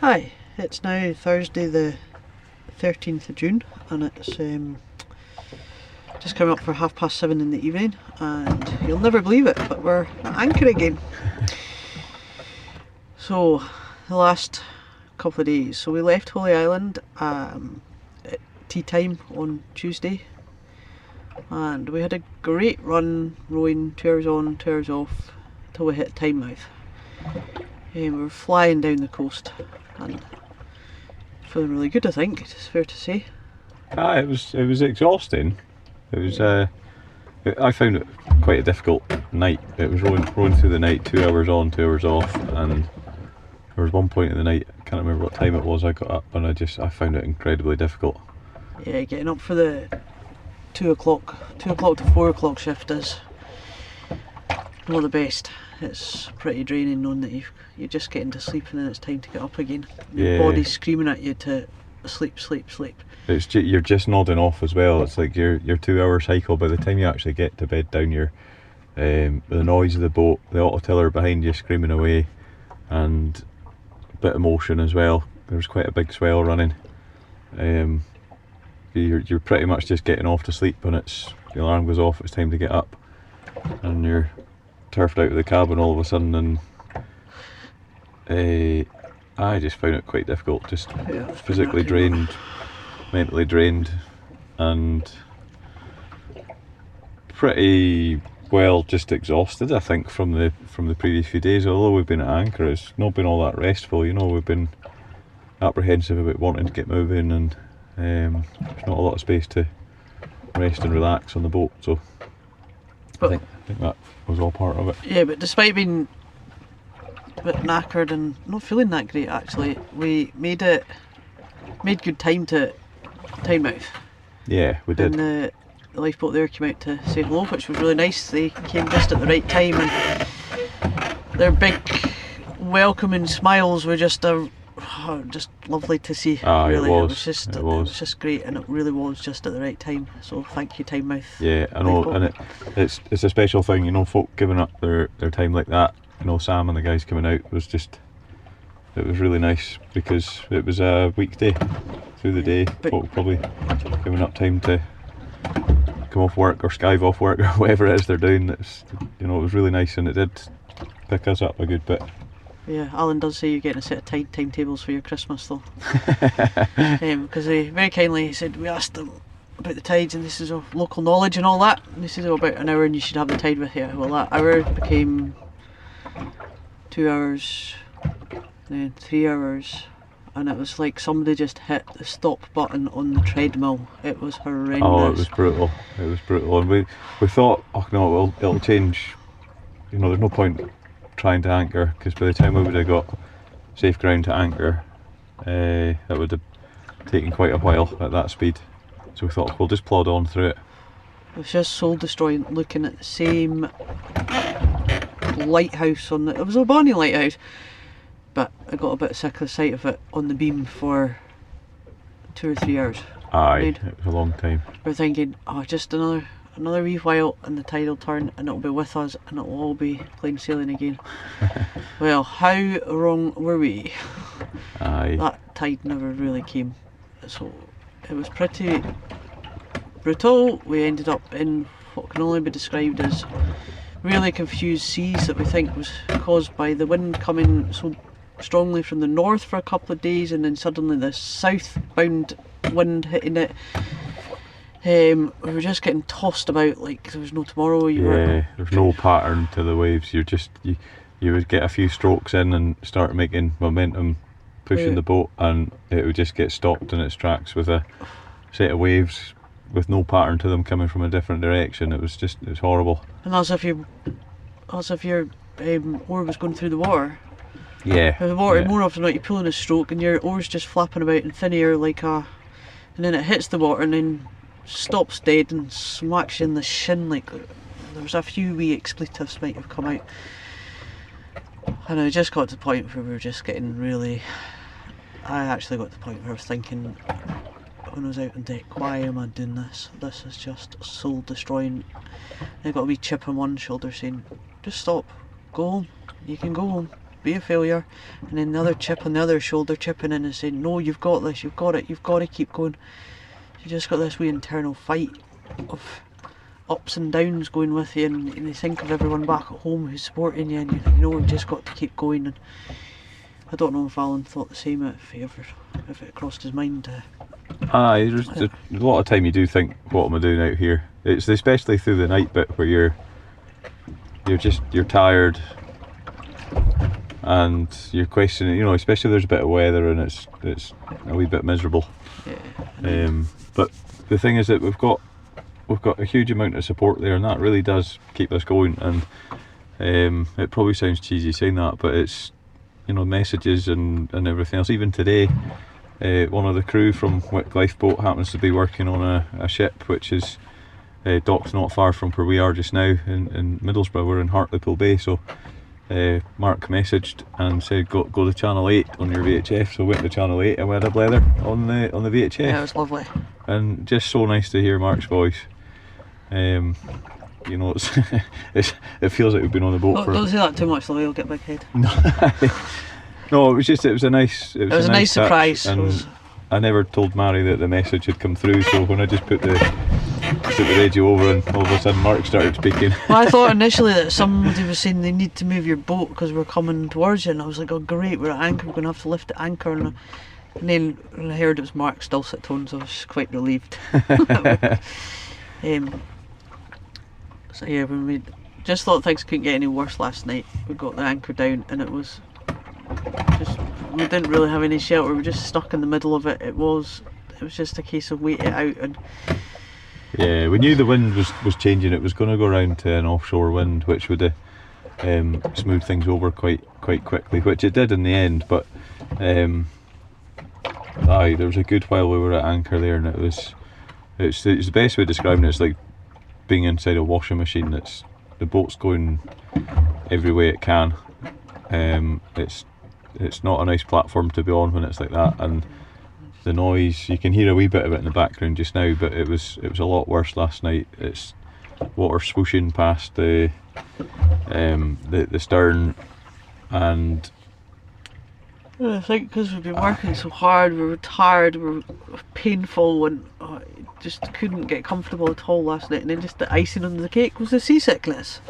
Hi, it's now Thursday the 13th of June and it's just coming up for 7:30 in the evening, and you'll never believe it, but we're at anchor again. So the last couple of days, so we left Holy Island at tea time on Tuesday, and we had a great run rowing 2 hours on, 2 hours off till we hit Tynemouth. We were flying down the coast and feeling really good, I think, it's fair to say. It was exhausting. It was I found it quite a difficult night. It was rowing through the night, 2 hours on, 2 hours off, and there was one point in the night, I can't remember what time it was, I got up and I found it incredibly difficult. Yeah, getting up for the 2 o'clock to 4 o'clock shift is not the best. It's pretty draining knowing that you're just getting to sleep and then it's time to get up again. Your body's screaming at you to sleep. You're just nodding off as well. It's like your 2 hour cycle. By the time you actually get to bed down, the noise of the boat, the autotiller behind you screaming away, and a bit of motion as well. There's quite a big swell running. You're pretty much just getting off to sleep, and the alarm goes off. It's time to get up, and you're turfed out of the cabin all of a sudden, and I just found it quite difficult, just physically drained, mentally drained, and pretty well just exhausted, I think, from the previous few days. Although we've been at anchor, it's not been all that restful, you know. We've been apprehensive about wanting to get moving, and there's not a lot of space to rest and relax on the boat, so I think that was all part of it. Yeah, but despite being a bit knackered and not feeling that great, actually, we made good time to Tynemouth. Yeah, we did. And the lifeboat there came out to say hello, which was really nice. They came just at the right time, and their big welcoming smiles were just lovely to see. Really, it was just great, and it really was just at the right time. So thank you, Tynemouth. Yeah, I know, and it's a special thing, you know, folk giving up their time like that. You know, Sam and the guys coming out it was really nice, because it was a weekday through the day. Folk probably giving up time to come off work or skive off work or whatever it is they're doing. It was really nice, and it did pick us up a good bit. Yeah, Allan does say you're getting a set of timetables for your Christmas though. Because they very kindly said, we asked them about the tides, and this is of local knowledge and all that, and they said, about an hour and you should have the tide with you. Well, that hour became 2 hours, then 3 hours, and it was like somebody just hit the stop button on the treadmill. It was horrendous. Oh, it was brutal. And we thought, oh no, it'll change. You know, there's no point trying to anchor, because by the time we would have got safe ground to anchor, that would have taken quite a while at that speed. So we thought, we'll just plod on through it. It was just soul destroying looking at the same lighthouse it was a bonny lighthouse, but I got a bit sick of the sight of it on the beam for 2 or 3 hours. It was a long time. We're thinking, just another wee while and the tide will turn and it'll be with us and it'll all be plain sailing again. Well, how wrong were we? Aye. That tide never really came, so it was pretty brutal. We ended up in what can only be described as really confused seas that we think was caused by the wind coming so strongly from the north for a couple of days, and then suddenly the southbound wind hitting it. We were just getting tossed about like there was no tomorrow. There's no pattern to the waves. You would get a few strokes in and start making momentum, pushing the boat, and it would just get stopped in its tracks with a set of waves with no pattern to them coming from a different direction. It was horrible. And as if your oar was going through the water. Yeah. The water, more often than not, you're pulling a stroke and your oar's just flapping about in thin air and then it hits the water and then stops dead and smacks you in the shin. Like there was a few wee expletives might have come out, and I just got to the point where we were just getting really. I actually got to the point where I was thinking, when I was out on deck, why am I doing this? This is just soul destroying. I got a wee chip on one shoulder saying, just stop, go home, you can go home. be a failure. And then the other chip on the other shoulder chipping in and saying, no, you've got this, you've got it, you've got to keep going. You just got this wee internal fight of ups and downs going with you, and you think of everyone back at home who's supporting you, and you know we've just got to keep going. And I don't know if Allan thought the same, if it crossed his mind. Aye, there's a lot of time you do think, what am I doing out here? It's especially through the night bit where you're tired and you're questioning, you know, especially if there's a bit of weather and it's a wee bit miserable. Yeah. But the thing is that we've got a huge amount of support there, and that really does keep us going. And it probably sounds cheesy saying that, but it's, you know, messages and everything else. Even today, one of the crew from Wick Lifeboat happens to be working on a ship which is docked not far from where we are just now in Middlesbrough. We're in Hartlepool Bay, so Mark messaged and said go to Channel 8 on your VHF, so we went to Channel 8 and we had a blether on the VHF. Yeah, it was lovely. And just so nice to hear Mark's voice. You know, it feels like we've been on the boat for... Don't say that too much, though, you'll get a big head. No, it was a nice surprise. And I never told Mhairi that the message had come through, so when I just put the radio over, and all of a sudden Mark started speaking. Well, I thought initially that somebody was saying they need to move your boat because we're coming towards you, and I was like, oh great, we're at anchor, we're going to have to lift the anchor. And then when I heard it was Mark's dulcet tones, I was quite relieved. So yeah, when we just thought things couldn't get any worse last night, we got the anchor down, and it was just, we didn't really have any shelter, we were just stuck in the middle of it. It was just a case of wait it out. And yeah, we knew the wind was changing. It was going to go around to an offshore wind, which would smooth things over quite quickly, which it did in the end. But there was a good while we were at anchor there, and it's the best way of describing it. It's like being inside a washing machine. The boat's going every way it can. It's not a nice platform to be on when it's like that, and the noise, you can hear a wee bit of it in the background just now, but it was a lot worse last night. It's water swooshing past the stern, and I think because we've been working so hard, we were tired, we were painful, and I just couldn't get comfortable at all last night. And then just the icing on the cake was the seasickness.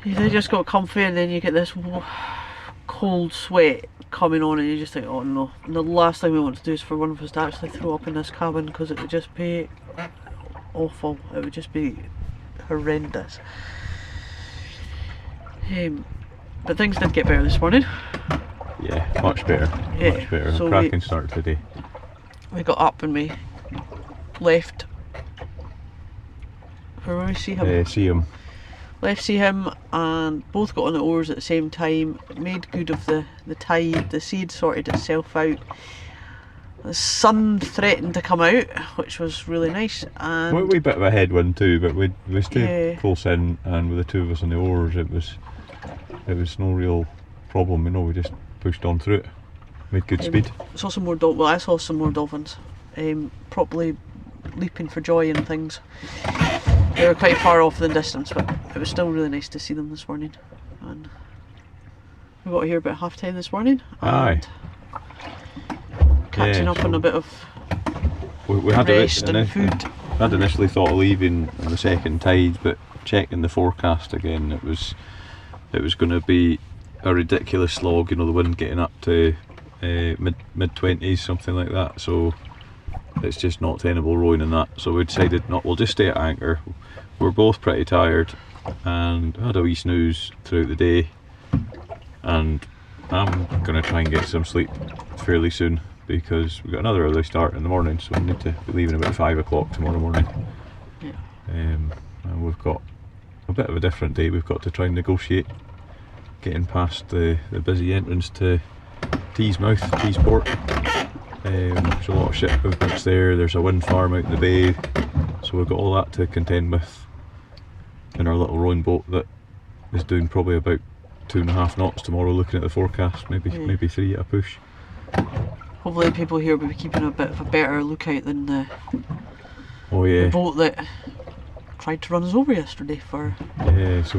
You just got comfy, and then you get this cold sweat coming on, and you just think, oh no. And the last thing we want to do is for one of us to actually throw up in this cabin, because it would just be awful. It would just be horrendous. But things did get better this morning. Yeah, much better. Yeah, much better. so Cracking start today. We got up and we left. Where will we see him? See him. Left see him, and both got on the oars at the same time. Made good of the tide. The sea had sorted itself out. The sun threatened to come out, which was really nice. And a wee bit of a headwind too, but we stayed close in, and with the two of us on the oars, it was no real problem. You know, we just pushed on through it. Made good speed. Saw some more I saw some more dolphins, probably leaping for joy and things. They were quite far off in the distance, but it was still really nice to see them this morning. And we got here about 10:30 this morning. Aye. Catching up on a bit of we had rest and food. I'd initially thought of leaving on the second tide, but checking the forecast again, it was going to be a ridiculous slog. You know, the wind getting up to mid-20s, something like that. So it's just not tenable rowing in that. So we decided we'll just stay at anchor. We're both pretty tired and had a wee snooze throughout the day, and I'm going to try and get some sleep fairly soon, because we've got another early start in the morning, so we need to be leaving about 5 o'clock tomorrow morning. Yeah. And we've got a bit of a different day. We've got to try and negotiate getting past the busy entrance to Tynemouth Port. There's a lot of ship movements there. There's a wind farm out in the bay, so we've got all that to contend with in our little rowing boat that is doing probably about 2.5 knots tomorrow, looking at the forecast, maybe 3 at a push. Hopefully people here will be keeping a bit of a better lookout than the boat that tried to run us over yesterday. So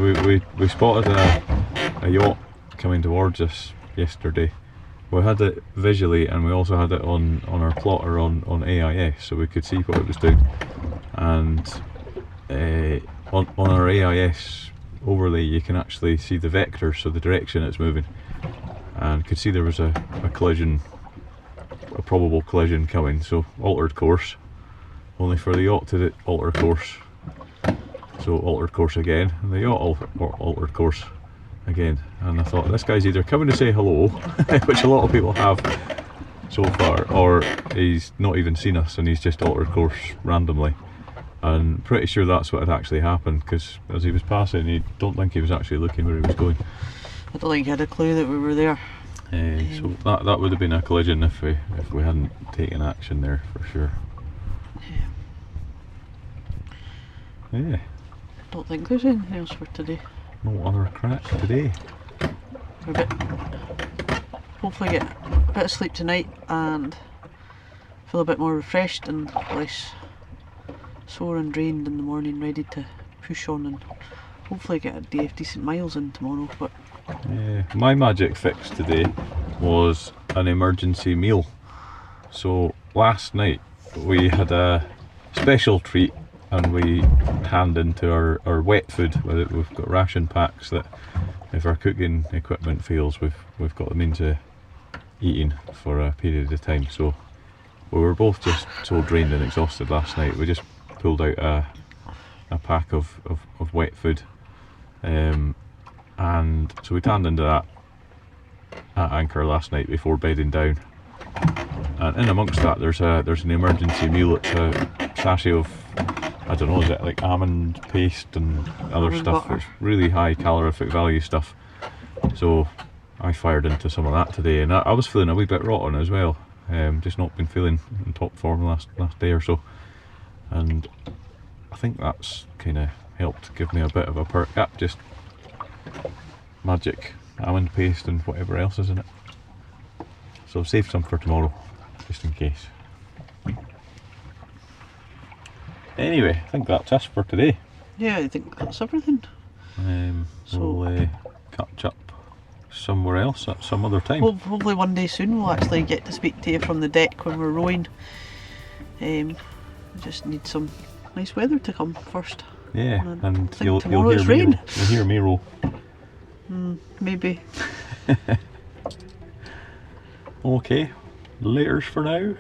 we spotted a yacht coming towards us yesterday. We had it visually, and we also had it on our plotter on AIS, so we could see what it was doing. And on our AIS overlay, you can actually see the vector, so the direction it's moving, and could see there was a collision, a probable collision coming. So altered course, only for the yacht to alter course. So altered course again, and the yacht altered course again. And I thought, this guy's either coming to say hello, which a lot of people have so far, or he's not even seen us and he's just altered course randomly. And pretty sure that's what had actually happened, because as he was passing, I don't think he was actually looking where he was going. I don't think he had a clue that we were there. So that would have been a collision if we hadn't taken action there, for sure. Yeah. Don't think there's anything else for today. No other crack today. We're hopefully get a bit of sleep tonight and feel a bit more refreshed and less sore and drained in the morning, ready to push on and hopefully get a day of decent miles in tomorrow. But yeah, my magic fix today was an emergency meal. So last night we had a special treat, and we hand into our wet food. We've got ration packs that if our cooking equipment fails, we've got the means of eating for a period of time. So we were both just so drained and exhausted last night, we just pulled out a pack of wet food, and so we tanned into that at anchor last night before bedding down. And in amongst that, there's an emergency meal. It's a sachet of, I don't know, is it like almond paste and other stuff? It's really high calorific value stuff. So I fired into some of that today, and I was feeling a wee bit rotten as well. Just not been feeling in top form last day or so, and I think that's kind of helped give me a bit of a perk up. Just magic almond paste and whatever else is in it. So I've saved some for tomorrow, just in case. Anyway, I think that's us for today. yeah, I think that's everything. So We'll catch up somewhere else at some other time. hopefully one day soon we'll actually get to speak to you from the deck when we're rowing. We just need some nice weather to come first. Yeah, And and think you'll tomorrow hear it's me. rain. You'll hear me roll. Maybe. Okay, laters for now.